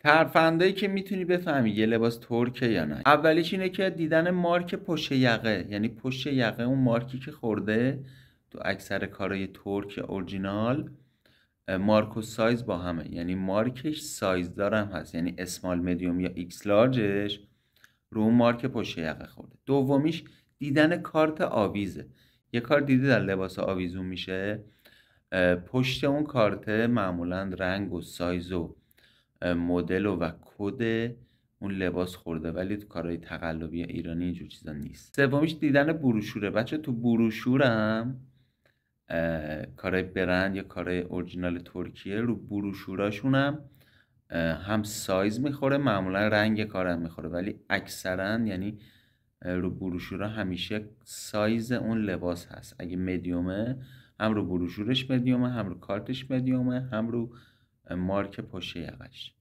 ترفندایی که میتونی بفهمی یه لباس ترکه یا نه، اولیش اینه که دیدن مارک پشت یقه، یعنی پشت یقه اون مارکی که خورده تو اکثر کارهای ترک اورجینال مارک و سایز با همه، یعنی مارکش سایز دارم هست، یعنی اسمال مدیوم یا ایکس لارجش رو اون مارک پشت یقه خورده. دومیش دیدن کارت آویزه. یه کار دیدی در لباس آویزون میشه پشت اون کارت معمولا رنگ و سایز و مدل و کد اون لباس خورده، ولی تو کارهای تقلبی ایرانی اینجور چیزا نیست. سومیش دیدن بروشوره. بچه تو بروشورم کارهای برند یا کارهای اورجینال ترکیه رو بروشوراشونم هم سایز میخوره، معمولا رنگ کارم میخوره، ولی اکثرا یعنی رو بروشورا همیشه سایز اون لباس هست. اگه مدیومه هم رو بروشورش مدیومه، هم رو کارتش مدیومه، هم رو مارک پشت یقش.